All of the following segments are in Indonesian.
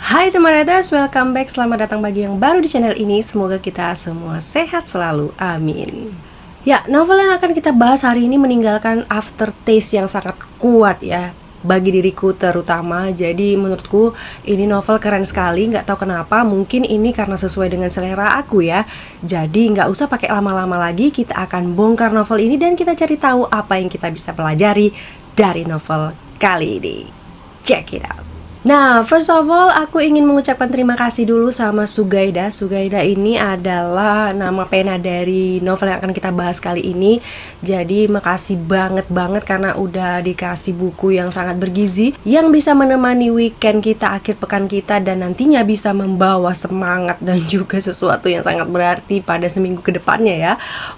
Hai teman readers, welcome back. Selamat datang bagi yang baru di channel ini. Semoga kita semua sehat selalu, amin. Ya, novel yang akan kita bahas hari ini meninggalkan aftertaste yang sangat kuat ya, bagi diriku terutama. Jadi menurutku ini novel keren sekali. Nggak tahu kenapa, mungkin ini karena sesuai dengan selera aku ya. Jadi nggak usah pakai lama-lama lagi, kita akan bongkar novel ini dan kita cari tahu apa yang kita bisa pelajari dari novel kali ini. Check it out. Nah, first of all, aku ingin mengucapkan terima kasih dulu sama Sugaida. Sugaida ini adalah nama pena dari novel yang akan kita bahas kali ini. Jadi, makasih banget karena udah dikasih buku yang sangat bergizi, yang bisa menemani weekend kita, akhir pekan kita, dan nantinya bisa membawa semangat dan juga sesuatu yang sangat berarti pada seminggu ke depannya ya.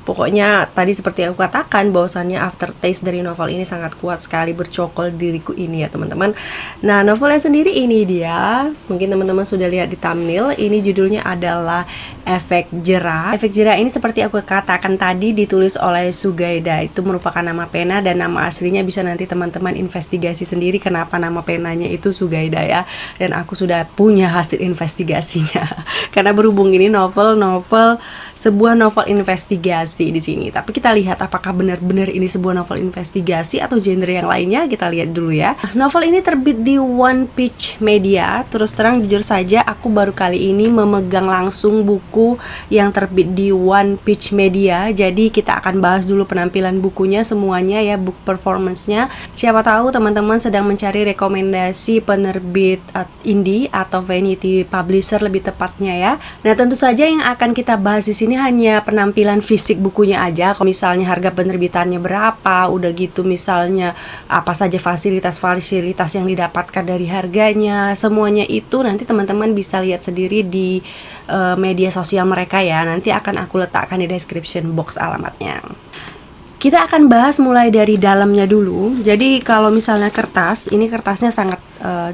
Pokoknya, tadi seperti yang aku katakan, bahwasannya aftertaste dari novel ini sangat kuat sekali bercokol diriku ini ya teman-teman. Nah, novelnya sendiri ini dia, mungkin teman-teman sudah lihat di thumbnail. Ini judulnya adalah Efek Jera. Efek Jera ini seperti aku katakan tadi ditulis oleh Sugaida. Itu merupakan nama pena dan nama aslinya bisa nanti teman-teman investigasi sendiri kenapa nama penanya itu Sugaida ya. Dan aku sudah punya hasil investigasinya. Karena berhubung ini sebuah novel investigasi di sini. Tapi kita lihat apakah benar-benar ini sebuah novel investigasi atau genre yang lainnya. Kita lihat dulu ya. Novel ini terbit di One Peach Media. Terus terang jujur saja aku baru kali ini memegang langsung buku yang terbit di One Peach Media. Jadi kita akan bahas dulu penampilan bukunya semuanya ya, book performance-nya. Siapa tahu teman-teman sedang mencari rekomendasi penerbit indie atau vanity publisher lebih tepatnya ya. Nah, tentu saja yang akan kita bahas di sini hanya penampilan fisik bukunya aja. Kalau misalnya harga penerbitannya berapa, udah gitu misalnya apa saja fasilitas-fasilitas yang didapatkan dari harganya, semuanya itu nanti teman-teman bisa lihat sendiri di media sosial mereka ya. Nanti akan aku letakkan di description box alamatnya. Kita akan bahas mulai dari dalamnya dulu. Jadi kalau misalnya kertas, ini kertasnya sangat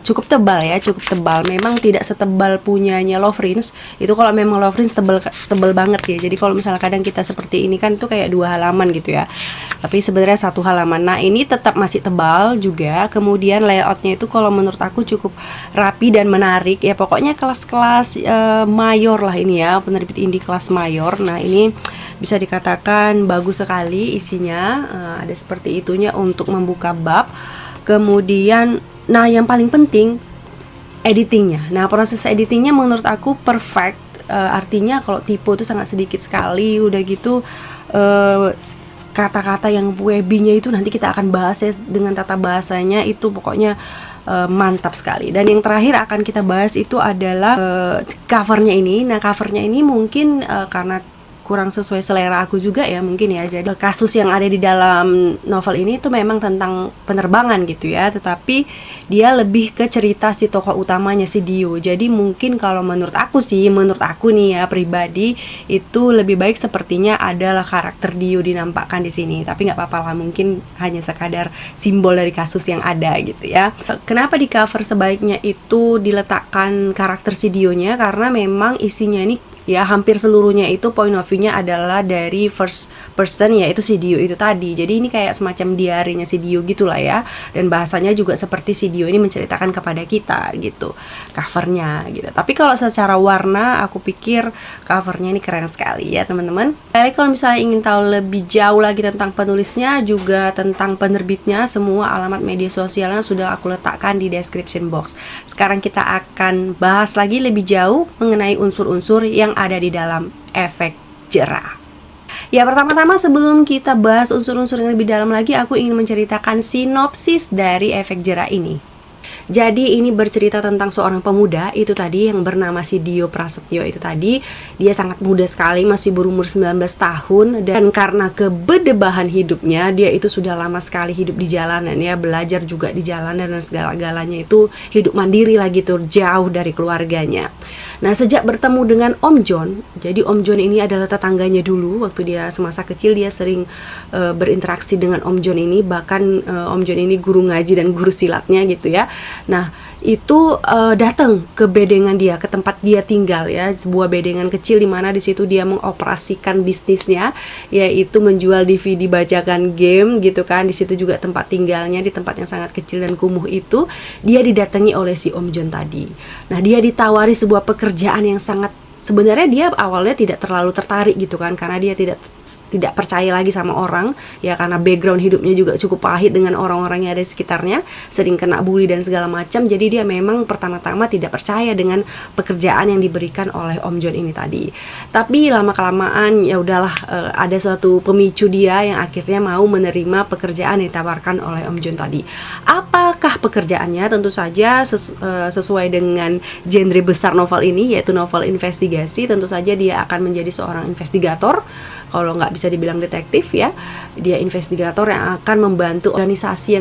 cukup tebal ya, cukup tebal. Memang tidak setebal punyanya Lovelyns. Itu kalau memang Lovelyns tebal banget ya. Jadi kalau misalnya kadang kita seperti ini kan itu kayak 2 halaman gitu ya. Tapi sebenarnya 1 halaman. Nah, ini tetap masih tebal juga. Kemudian layoutnya itu kalau menurut aku cukup rapi dan menarik ya. Pokoknya kelas-kelas mayor lah ini ya, penerbit indie kelas mayor. Nah, ini bisa dikatakan bagus sekali isinya. Ada seperti itunya untuk membuka bab. Kemudian, nah yang paling penting editingnya. Nah, proses editingnya menurut aku perfect. Artinya kalau typo itu sangat sedikit sekali. Udah gitu kata-kata yang webinya itu nanti kita akan bahas ya, dengan tata bahasanya itu pokoknya mantap sekali. Dan yang terakhir akan kita bahas itu adalah covernya ini. Nah, covernya ini mungkin karena kurang sesuai selera aku juga ya mungkin ya. Jadi kasus yang ada di dalam novel ini tuh memang tentang penerbangan gitu ya, tetapi dia lebih ke cerita si tokoh utamanya si Dio. Jadi mungkin kalau menurut aku nih ya pribadi, itu lebih baik sepertinya adalah karakter Dio dinampakkan di sini. Tapi nggak apa-apa lah, mungkin hanya sekadar simbol dari kasus yang ada gitu ya. Kenapa di cover sebaiknya itu diletakkan karakter si Dio-nya? Karena memang isinya ini ya hampir seluruhnya itu point of view-nya adalah dari first person, yaitu si Dio itu tadi. Jadi ini kayak semacam diarinya si Dio gitulah ya. Dan bahasanya juga seperti si Dio ini menceritakan kepada kita gitu, covernya gitu. Tapi kalau secara warna aku pikir covernya ini keren sekali ya teman-teman. Kalau misalnya ingin tahu lebih jauh lagi tentang penulisnya, juga tentang penerbitnya, semua alamat media sosialnya sudah aku letakkan di description box. Sekarang kita akan bahas lagi lebih jauh mengenai unsur-unsur yang ada di dalam Efek Jera. Ya, pertama-tama sebelum kita bahas unsur-unsur yang lebih dalam lagi, aku ingin menceritakan sinopsis dari Efek Jera ini. Jadi ini bercerita tentang seorang pemuda itu tadi yang bernama si Dio Prasetyo itu tadi. Dia sangat muda sekali, masih berumur 19 tahun. Dan karena kebedebahan hidupnya, dia itu sudah lama sekali hidup di jalanan ya, belajar juga di jalanan dan segala-galanya itu hidup mandiri lagi tuh, jauh dari keluarganya. Nah, sejak bertemu dengan Om John, jadi Om John ini adalah tetangganya dulu. Waktu dia semasa kecil dia sering berinteraksi dengan Om John ini. Bahkan Om John ini guru ngaji dan guru silatnya gitu ya. Nah, itu datang ke bedengan dia, ke tempat dia tinggal ya, sebuah bedengan kecil di mana di situ dia mengoperasikan bisnisnya, yaitu menjual DVD bajakan game gitu kan. Di situ juga tempat tinggalnya, di tempat yang sangat kecil dan kumuh itu, dia didatangi oleh si Om John tadi. Nah, dia ditawari sebuah pekerjaan yang sangat, sebenarnya dia awalnya tidak terlalu tertarik gitu kan, karena dia tidak percaya lagi sama orang ya, karena background hidupnya juga cukup pahit dengan orang-orang yang ada di sekitarnya, sering kena bully dan segala macam. Jadi dia memang pertama-tama tidak percaya dengan pekerjaan yang diberikan oleh Om John ini tadi. Tapi lama-kelamaan ya udahlah, ada suatu pemicu dia yang akhirnya mau menerima pekerjaan yang ditawarkan oleh Om John tadi. Apakah pekerjaannya? Tentu saja sesuai dengan genre besar novel ini, yaitu novel investigasi. Tentu saja dia akan menjadi seorang investigator, kalau nggak bisa dibilang detektif ya. Dia investigator yang akan membantu organisasi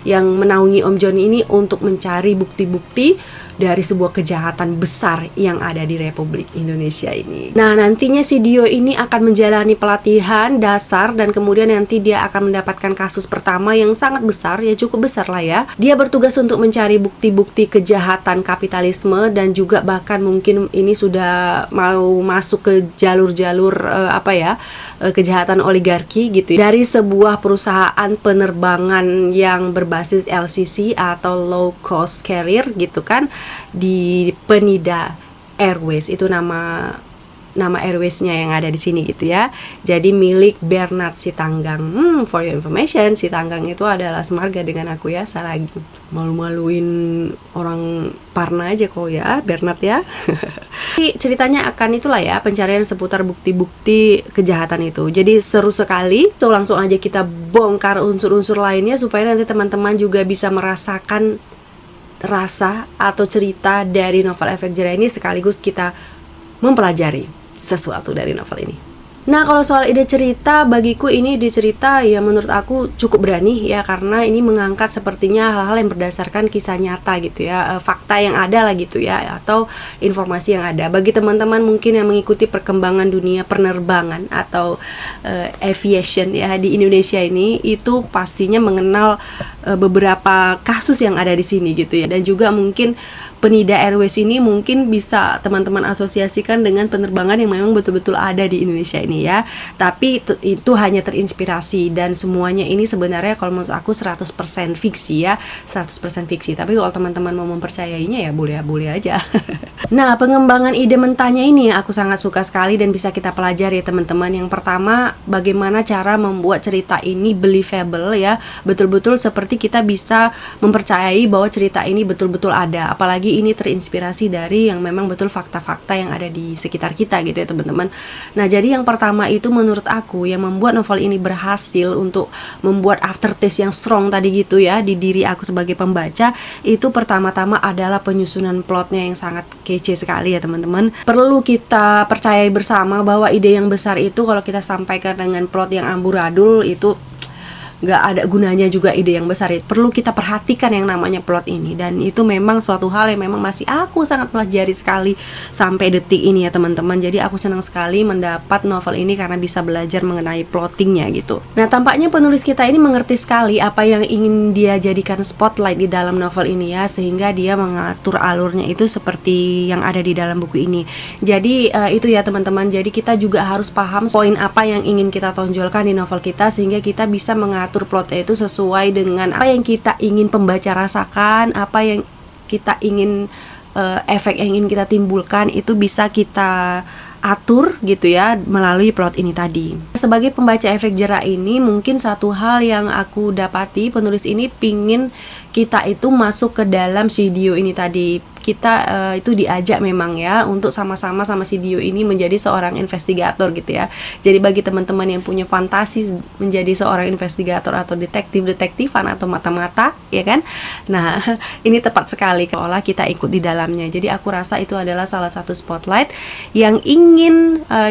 yang menaungi Om John ini untuk mencari bukti-bukti dari sebuah kejahatan besar yang ada di Republik Indonesia ini. Nah, nantinya si Dio ini akan menjalani pelatihan dasar dan kemudian nanti dia akan mendapatkan kasus pertama yang sangat besar, ya cukup besar lah ya. Dia bertugas untuk mencari bukti-bukti kejahatan kapitalisme dan juga bahkan mungkin ini sudah mau masuk ke jalur-jalur kejahatan oligarki gitu ya. Dari sebuah perusahaan penerbangan yang berbasis LCC atau low cost carrier gitu kan, di Penida Airways, itu nama airwaysnya yang ada di sini gitu ya. Jadi milik Bernard Sitanggang. For your information, Sitanggang itu adalah semarga dengan aku ya. Saya lagi malu-maluin orang Parna aja kok ya, Bernard ya. Ceritanya akan itulah ya, pencarian seputar bukti-bukti kejahatan itu. Jadi seru sekali. So langsung aja kita bongkar unsur-unsur lainnya supaya nanti teman-teman juga bisa merasakan rasa atau cerita dari novel Efek Jerah ini, sekaligus kita mempelajari sesuatu dari novel ini. Nah, kalau soal ide cerita, bagiku ini ide cerita ya menurut aku cukup berani ya, karena ini mengangkat sepertinya hal-hal yang berdasarkan kisah nyata gitu ya, fakta yang ada lah gitu ya, atau informasi yang ada. Bagi teman-teman mungkin yang mengikuti perkembangan dunia penerbangan atau aviation ya di Indonesia ini, itu pastinya mengenal beberapa kasus yang ada di sini gitu ya. Dan juga mungkin Penida Airways ini mungkin bisa teman-teman asosiasikan dengan penerbangan yang memang betul-betul ada di Indonesia ini ya. Tapi itu hanya terinspirasi, dan semuanya ini sebenarnya kalau menurut aku 100% fiksi ya, 100% fiksi. Tapi kalau teman-teman mau mempercayainya ya boleh aja. Nah, pengembangan ide mentahnya ini aku sangat suka sekali dan bisa kita pelajari ya teman-teman. Yang pertama, bagaimana cara membuat cerita ini believable ya, betul-betul seperti kita bisa mempercayai bahwa cerita ini betul-betul ada. Apalagi ini terinspirasi dari yang memang betul fakta-fakta yang ada di sekitar kita gitu ya teman-teman. Nah, jadi yang pertama itu menurut aku yang membuat novel ini berhasil untuk membuat aftertaste yang strong tadi gitu ya di diri aku sebagai pembaca, itu pertama-tama adalah penyusunan plotnya yang sangat kece sekali ya teman-teman. Perlu kita percayai bersama bahwa ide yang besar itu kalau kita sampaikan dengan plot yang amburadul itu nggak ada gunanya juga ide yang besar itu. Perlu kita perhatikan yang namanya plot ini, dan itu memang suatu hal yang memang masih aku sangat pelajari sekali sampai detik ini ya teman-teman. Jadi aku senang sekali mendapat novel ini karena bisa belajar mengenai plottingnya gitu. Nah, tampaknya penulis kita ini mengerti sekali apa yang ingin dia jadikan spotlight di dalam novel ini ya, sehingga dia mengatur alurnya itu seperti yang ada di dalam buku ini. Jadi itu ya teman-teman. Jadi kita juga harus paham poin apa yang ingin kita tonjolkan di novel kita, sehingga kita bisa mengatur plotnya itu sesuai dengan apa yang kita ingin pembaca rasakan, apa yang kita ingin efek yang ingin kita timbulkan itu bisa kita atur gitu ya melalui plot ini tadi. Sebagai pembaca Efek Jerah ini, mungkin satu hal yang aku dapati, penulis ini pingin kita itu masuk ke dalam si Dio ini tadi. Kita itu diajak memang ya untuk sama-sama sama si Dio ini menjadi seorang investigator gitu ya. Jadi bagi teman-teman yang punya fantasi menjadi seorang investigator atau detektifan atau mata-mata ya kan. Nah, ini tepat sekali kalau kita ikut di dalamnya. Jadi aku rasa itu adalah salah satu spotlight yang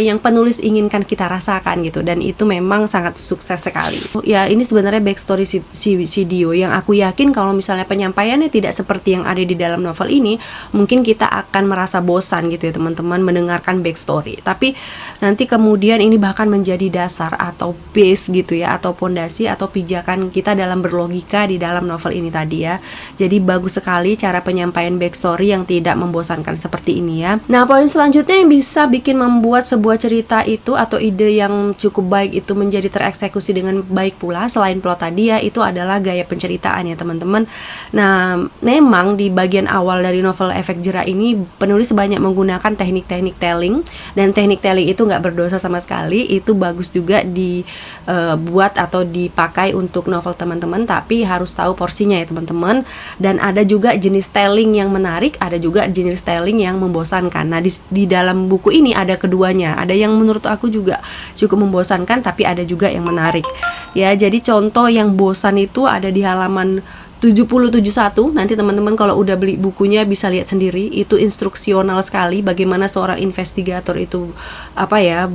yang penulis inginkan kita rasakan gitu, dan itu memang sangat sukses sekali. Ya, ini sebenarnya backstory si Dio yang aku yakin kalau misalnya penyampaiannya tidak seperti yang ada di dalam novel ini, mungkin kita akan merasa bosan gitu ya teman-teman mendengarkan backstory. Tapi nanti kemudian ini bahkan menjadi dasar atau base gitu ya, atau pondasi atau pijakan kita dalam berlogika di dalam novel ini tadi ya. Jadi bagus sekali cara penyampaian backstory yang tidak membosankan seperti ini ya. Nah, poin selanjutnya yang bisa bikin membuat sebuah cerita itu atau ide yang cukup baik itu menjadi tereksekusi dengan baik pula selain plot tadi ya, itu adalah gaya penceritaan ya teman-teman. Nah, memang di bagian awal dari novel Efek Jera ini penulis banyak menggunakan teknik-teknik telling, dan teknik telling itu nggak berdosa sama sekali, itu bagus juga dibuat atau dipakai untuk novel teman-teman, tapi harus tahu porsinya ya teman-teman. Dan ada juga jenis telling yang menarik, ada juga jenis telling yang membosankan. Nah, di dalam buku ini ada keduanya, ada yang menurut aku juga cukup membosankan, tapi ada juga yang menarik ya. Jadi contoh yang bosan itu ada di halaman 70-71. Nanti teman-teman kalau udah beli bukunya bisa lihat sendiri, itu instruksional sekali bagaimana seorang investigator itu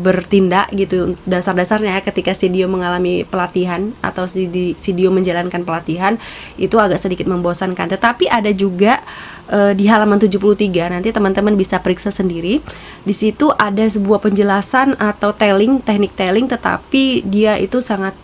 bertindak gitu, dasar-dasarnya ketika si Dio mengalami pelatihan atau si Dio menjalankan pelatihan. Itu agak sedikit membosankan, tetapi ada juga di halaman 73, nanti teman-teman bisa periksa sendiri. Di situ ada sebuah penjelasan atau teknik telling, tetapi dia itu sangat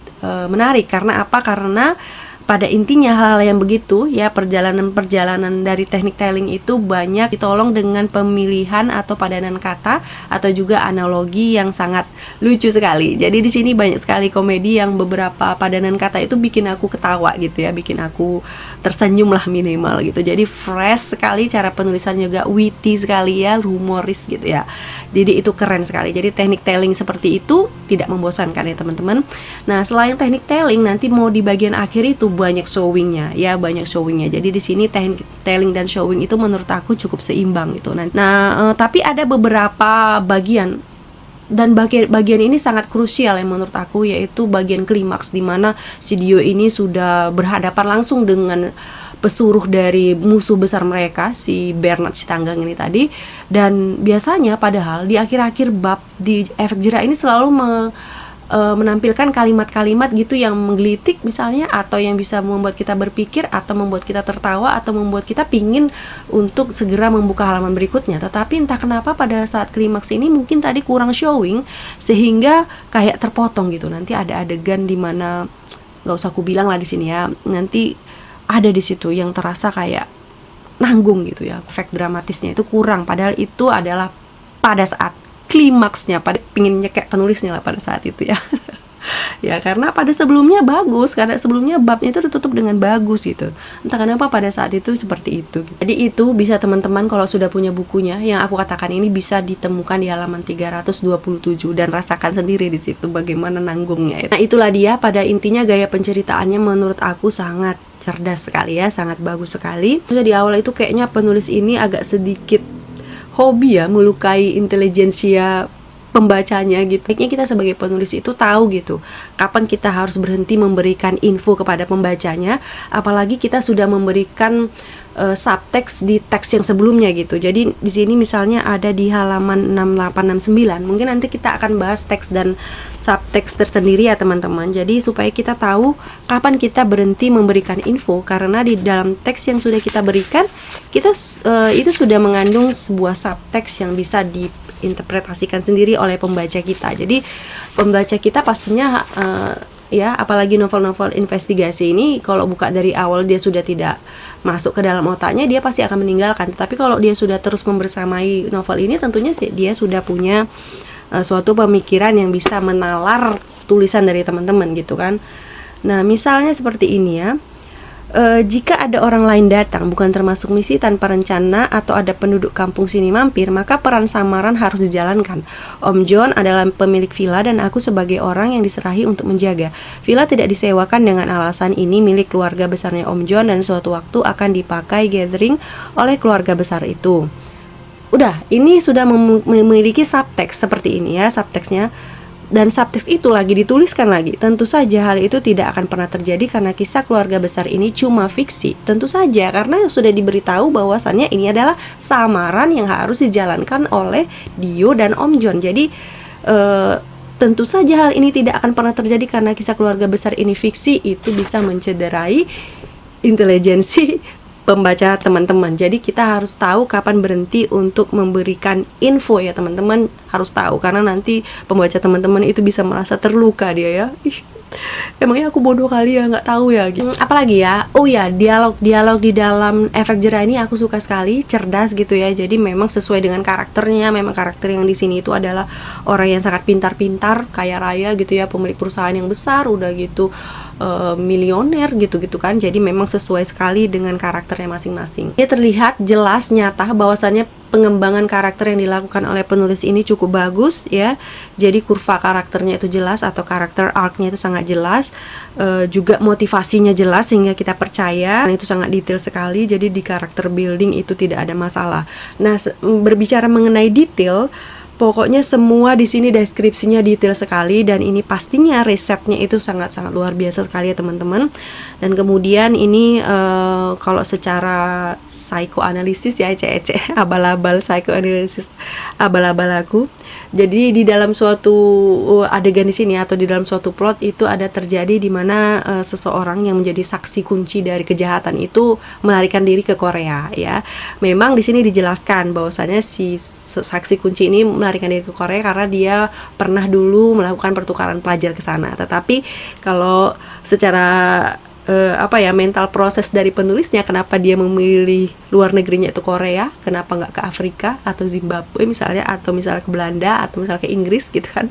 menarik. Karena apa? Karena pada intinya hal-hal yang begitu ya, perjalanan dari teknik telling itu banyak ditolong dengan pemilihan atau padanan kata atau juga analogi yang sangat lucu sekali. Jadi di sini banyak sekali komedi yang beberapa padanan kata itu bikin aku ketawa gitu ya, bikin aku tersenyum lah minimal gitu. Jadi fresh sekali, cara penulisan juga witty sekali ya, humoris gitu ya. Jadi itu keren sekali. Jadi teknik telling seperti itu tidak membosankan ya teman-teman. Nah, selain teknik telling, nanti mau di bagian akhir itu banyak showingnya ya, banyak showingnya. Jadi di sini teknik telling dan showing itu menurut aku cukup seimbang gitu. Nah, tapi ada beberapa bagian, dan bagian ini sangat krusial yang menurut aku, yaitu bagian klimaks di mana si Dio ini sudah berhadapan langsung dengan pesuruh dari musuh besar mereka, si Bernard Sitanggang ini tadi. Dan biasanya padahal di akhir-akhir bab di Efek Jera ini selalu menampilkan kalimat-kalimat gitu yang menggelitik misalnya, atau yang bisa membuat kita berpikir, atau membuat kita tertawa, atau membuat kita pingin untuk segera membuka halaman berikutnya. Tetapi entah kenapa pada saat klimaks ini mungkin tadi kurang showing, sehingga kayak terpotong gitu. Nanti ada adegan dimana, nggak usah aku bilang lah di sini ya, nanti ada di situ yang terasa kayak nanggung gitu ya, efek dramatisnya itu kurang, padahal itu adalah pada saat klimaksnya, pada pingin nyekek penulisnya lah pada saat itu ya. Ya karena pada sebelumnya bagus, karena sebelumnya babnya itu ditutup dengan bagus gitu. Entah kenapa pada saat itu seperti itu gitu. Jadi itu bisa teman-teman kalau sudah punya bukunya, yang aku katakan ini bisa ditemukan di halaman 327 dan rasakan sendiri di situ bagaimana nanggungnya. Nah, itulah dia pada intinya gaya penceritaannya menurut aku sangat cerdas sekali ya, sangat bagus sekali. Terus di awal itu kayaknya penulis ini agak sedikit hobi ya, melukai intelijensia pembacanya gitu. Baiknya kita sebagai penulis itu tahu gitu kapan kita harus berhenti memberikan info kepada pembacanya, apalagi kita sudah memberikan subteks di teks yang sebelumnya gitu. Jadi di sini misalnya ada di halaman 6869. Mungkin nanti kita akan bahas teks dan subteks tersendiri ya teman-teman. Jadi supaya kita tahu kapan kita berhenti memberikan info, karena di dalam teks yang sudah kita berikan, kita itu sudah mengandung sebuah subteks yang bisa diinterpretasikan sendiri oleh pembaca kita. Jadi pembaca kita pastinya ya, apalagi novel-novel investigasi ini, kalau buka dari awal dia sudah tidak masuk ke dalam otaknya, dia pasti akan meninggalkan. Tetapi kalau dia sudah terus membersamai novel ini, tentunya dia sudah punya suatu pemikiran yang bisa menalar tulisan dari teman-teman gitu kan. Nah, misalnya seperti ini ya. Jika ada orang lain datang bukan termasuk misi tanpa rencana, atau ada penduduk kampung sini mampir, maka peran samaran harus dijalankan. Om John adalah pemilik villa dan aku sebagai orang yang diserahi untuk menjaga. Villa tidak disewakan dengan alasan ini milik keluarga besarnya Om John dan suatu waktu akan dipakai gathering oleh keluarga besar itu. Udah, ini sudah memiliki subteks seperti ini ya, subteksnya. Dan subteks itu lagi dituliskan lagi. Tentu saja hal itu tidak akan pernah terjadi karena kisah keluarga besar ini cuma fiksi. Tentu saja karena sudah diberitahu bahwasannya ini adalah samaran yang harus dijalankan oleh Dio dan Om John. Jadi tentu saja hal ini tidak akan pernah terjadi karena kisah keluarga besar ini fiksi. Itu bisa mencederai intelijensi pembaca teman-teman. Jadi kita harus tahu kapan berhenti untuk memberikan info ya teman-teman, harus tahu, karena nanti pembaca teman-teman itu bisa merasa terluka dia ya. Emangnya aku bodoh kali ya, nggak tahu ya gitu. Apalagi ya, oh ya, dialog di dalam Efek Jerah ini aku suka sekali, cerdas gitu ya. Jadi memang sesuai dengan karakternya. Memang karakter yang di sini itu adalah orang yang sangat pintar-pintar, kaya raya gitu ya, pemilik perusahaan yang besar, udah gitu milioner gitu-gitu kan. Jadi memang sesuai sekali dengan karakternya masing-masing. Ini terlihat jelas nyata bahwasannya pengembangan karakter yang dilakukan oleh penulis ini cukup bagus ya. Jadi kurva karakternya itu jelas, atau karakter arc-nya itu sangat jelas, juga motivasinya jelas sehingga kita percaya. Dan itu sangat detail sekali. Jadi di karakter building itu tidak ada masalah. Nah, berbicara mengenai detail, pokoknya semua di sini deskripsinya detail sekali, dan ini pastinya resepnya itu sangat-sangat luar biasa sekali ya teman-teman. Dan kemudian ini kalau secara psikoanalisis ya, ece-ece, abal-abal psikoanalisis, abal-abal aku. Jadi di dalam suatu adegan di sini atau di dalam suatu plot itu ada terjadi di mana seseorang yang menjadi saksi kunci dari kejahatan itu melarikan diri ke Korea ya. Memang di sini dijelaskan bahwasannya si saksi kunci ini melarikan diri ke Korea karena dia pernah dulu melakukan pertukaran pelajar ke sana. Tetapi kalau secara mental proses dari penulisnya, kenapa dia memilih luar negerinya itu Korea, kenapa nggak ke Afrika atau Zimbabwe misalnya, atau misalnya ke Belanda, atau misalnya ke Inggris gitu kan.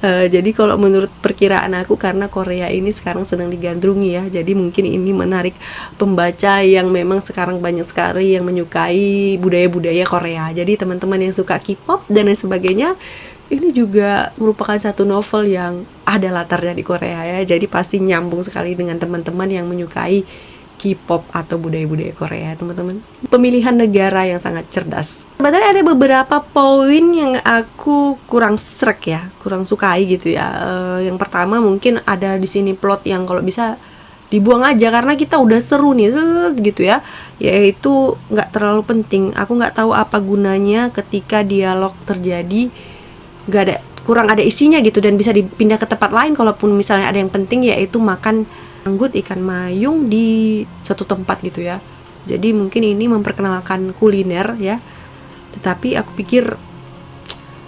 Jadi kalau menurut perkiraan aku, karena Korea ini sekarang sedang digandrungi ya, jadi mungkin ini menarik pembaca yang memang sekarang banyak sekali yang menyukai budaya-budaya Korea. Jadi teman-teman yang suka K-pop dan lain sebagainya, ini juga merupakan satu novel yang ada latarnya di Korea ya. Jadi pasti nyambung sekali dengan teman-teman yang menyukai K-pop atau budaya-budaya Korea, teman-teman. Pemilihan negara yang sangat cerdas. Sebenarnya ada beberapa poin yang aku kurang srek ya, kurang sukai gitu ya. Yang pertama mungkin ada di sini plot yang kalau bisa dibuang aja karena kita udah seru nih gitu ya, yaitu nggak terlalu penting. Aku nggak tahu apa gunanya ketika dialog terjadi nggak ada, kurang ada isinya gitu, dan bisa dipindah ke tempat lain kalaupun misalnya ada yang penting, yaitu makan anggut ikan mayung di suatu tempat gitu ya. Jadi mungkin ini memperkenalkan kuliner ya, tetapi aku pikir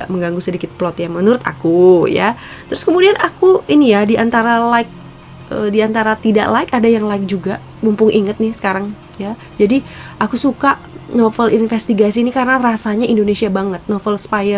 mengganggu sedikit plot ya menurut aku ya. Terus kemudian aku ini ya, di antara tidak like ada yang like juga, mumpung inget nih sekarang ya. Jadi aku suka novel investigasi ini karena rasanya Indonesia banget. Novel spy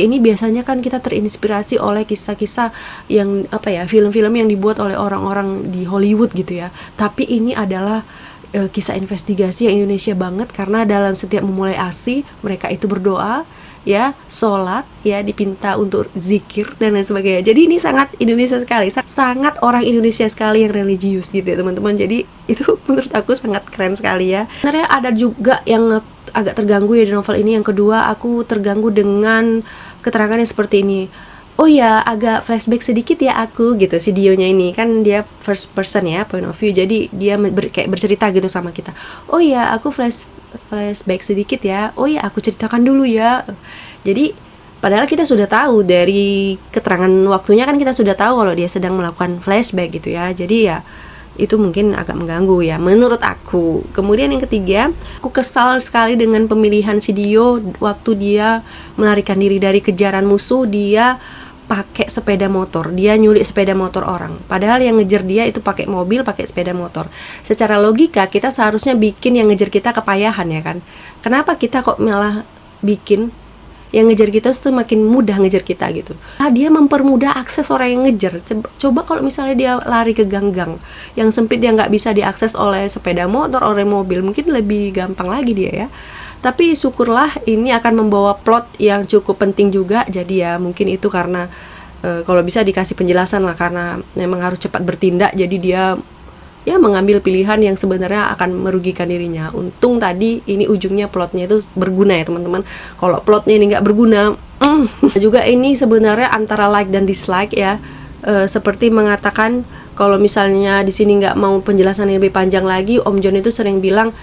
ini biasanya kan kita terinspirasi oleh kisah-kisah yang film-film yang dibuat oleh orang-orang di Hollywood gitu ya. Tapi ini adalah kisah investigasi yang Indonesia banget, karena dalam setiap memulai ASI mereka itu berdoa ya, sholat ya, dipinta untuk zikir dan lain sebagainya. Jadi ini sangat Indonesia sekali, sangat orang Indonesia sekali yang religius gitu ya teman-teman. Jadi itu menurut aku sangat keren sekali ya. Sebenarnya ada juga yang agak terganggu ya di novel ini. Yang kedua, aku terganggu dengan keterangannya seperti ini. Oh ya, agak flashback sedikit ya aku gitu. Si Dio-nya ini kan dia first person ya, point of view. Jadi dia kayak bercerita gitu sama kita. Oh ya, aku flashback sedikit ya. Oh ya, aku ceritakan dulu ya. Jadi padahal kita sudah tahu dari keterangan waktunya, kan kita sudah tahu kalau dia sedang melakukan flashback gitu ya. Jadi ya itu mungkin agak mengganggu ya menurut aku. Kemudian yang ketiga, aku kesal sekali dengan pemilihan si Dio waktu dia melarikan diri dari kejaran musuh. Dia pakai sepeda motor, dia nyulik sepeda motor orang, padahal yang ngejar dia itu pakai mobil, pakai sepeda motor. Secara logika kita seharusnya bikin yang ngejar kita kepayahan ya kan. Kenapa kita kok malah bikin yang ngejar kita itu makin mudah ngejar kita gitu? Nah, dia mempermudah akses orang yang ngejar. Coba kalau misalnya dia lari ke gang-gang yang sempit, dia nggak bisa diakses oleh sepeda motor, oleh mobil, mungkin lebih gampang lagi dia ya. Tapi syukurlah ini akan membawa plot yang cukup penting juga. Jadi ya mungkin itu karena kalau bisa dikasih penjelasan lah, karena memang harus cepat bertindak. Jadi dia ya mengambil pilihan yang sebenarnya akan merugikan dirinya. Untung tadi ini ujungnya plotnya itu berguna ya teman-teman. Kalau plotnya ini nggak berguna, juga ini sebenarnya antara like dan dislike ya. Seperti mengatakan kalau misalnya di sini nggak mau penjelasan yang lebih panjang lagi, Om John itu sering bilang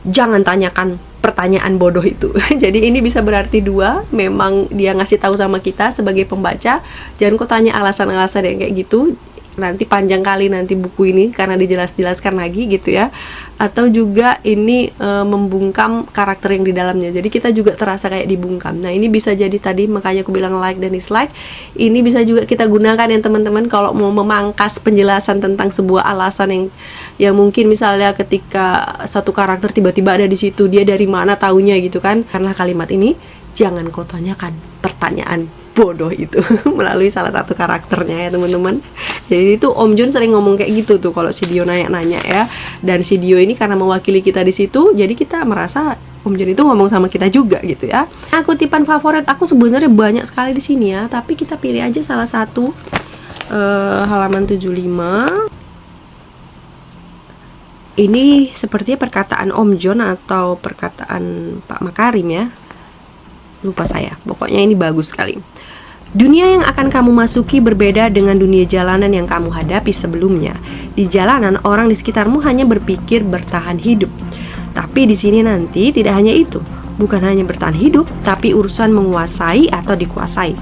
jangan tanyakan pertanyaan bodoh itu. Jadi ini bisa berarti dua, memang dia ngasih tahu sama kita sebagai pembaca, jangan kok tanya alasan-alasan yang kayak gitu. nanti panjang kali nanti buku ini karena dijelaskan lagi gitu ya, atau juga ini membungkam karakter yang di dalamnya, jadi kita juga terasa kayak dibungkam. Nah ini bisa jadi tadi makanya aku bilang like dan dislike. Ini bisa juga kita gunakan ya teman-teman kalau mau memangkas penjelasan tentang sebuah alasan yang mungkin misalnya ketika satu karakter tiba-tiba ada di situ, dia dari mana taunya gitu kan. Karena kalimat ini jangan kau tanyakan pertanyaan bodoh itu melalui salah satu karakternya ya teman-teman. Jadi itu Om Jun sering ngomong kayak gitu tuh kalau si Dio nanya-nanya ya. Dan si Dio ini karena mewakili kita di situ, jadi kita merasa Om Jun itu ngomong sama kita juga gitu ya. Nah, kutipan favorit aku sebenarnya banyak sekali di sini ya, tapi kita pilih aja salah satu, halaman 75. Ini sepertinya perkataan Om Jun atau perkataan Pak Makarim ya. Lupa saya, pokoknya ini bagus sekali. Dunia yang akan kamu masuki berbeda dengan dunia jalanan yang kamu hadapi sebelumnya. Di jalanan, orang di sekitarmu hanya berpikir bertahan hidup. Tapi di sini nanti tidak hanya itu. Bukan hanya bertahan hidup, tapi urusan menguasai atau dikuasai.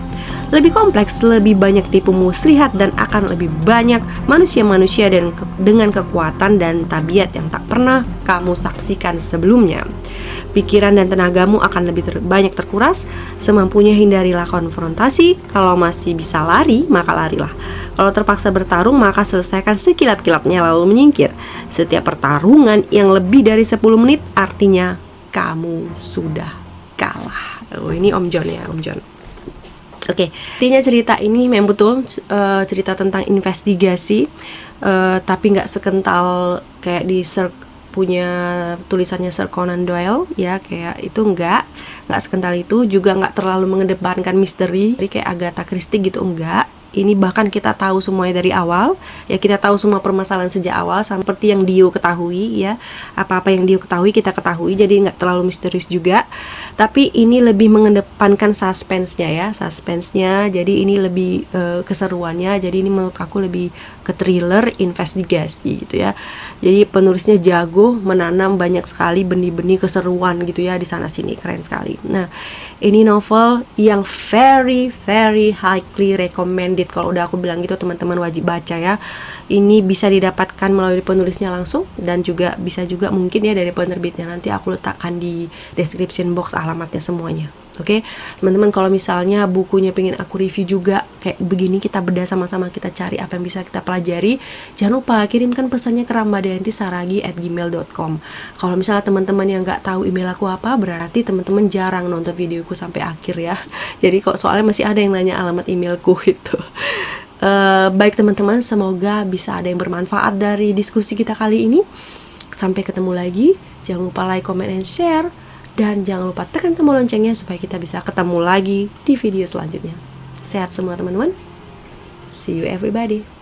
Lebih kompleks, lebih banyak tipu muslihat, dan akan lebih banyak manusia-manusia dengan kekuatan dan tabiat yang tak pernah kamu saksikan sebelumnya. Pikiran dan tenagamu akan lebih banyak terkuras. Semampunya hindarilah konfrontasi. Kalau masih bisa lari, maka larilah. Kalau terpaksa bertarung, maka selesaikan sekilat-kilatnya lalu menyingkir. Setiap pertarungan yang lebih dari 10 menit artinya kamu sudah kalah. Oh, ini Om Jun ya, Om Jun. Oke, intinya cerita ini memang betul cerita tentang investigasi, tapi nggak sekental kayak di punya tulisannya Sir Conan Doyle ya, kayak itu nggak sekental itu, juga nggak terlalu mengedepankan misteri, jadi kayak Agatha Christie gitu, enggak. Ini bahkan kita tahu semuanya dari awal ya, kita tahu semua permasalahan sejak awal seperti yang Dio ketahui ya, apa-apa yang Dio ketahui kita ketahui, jadi nggak terlalu misterius juga. Tapi ini lebih mengedepankan suspense-nya ya, suspense-nya, jadi ini lebih keseruannya, jadi ini menurut aku lebih ke thriller investigasi gitu ya. Jadi penulisnya jago menanam banyak sekali benih-benih keseruan gitu ya di sana sini, keren sekali. Nah, ini novel yang very highly recommended. Kalau udah aku bilang gitu teman-teman wajib baca ya. Ini bisa didapatkan melalui penulisnya langsung, dan juga bisa juga mungkin ya dari penerbitnya. Nanti aku letakkan di description box alamatnya semuanya. Oke, teman-teman, kalau misalnya bukunya pengen aku review juga kayak begini, kita bedah sama-sama, kita cari apa yang bisa kita pelajari, jangan lupa kirimkan pesannya ke ramadhantisaragi@gmail.com. Kalau misalnya teman-teman yang nggak tahu email aku apa, berarti teman-teman jarang nonton videoku sampai akhir ya. Jadi kok soalnya masih ada yang nanya alamat emailku itu. Baik teman-teman, semoga bisa ada yang bermanfaat dari diskusi kita kali ini. Sampai ketemu lagi, jangan lupa like, comment, and share. Dan jangan lupa tekan tombol loncengnya supaya kita bisa ketemu lagi di video selanjutnya. Sehat semua teman-teman. See you everybody.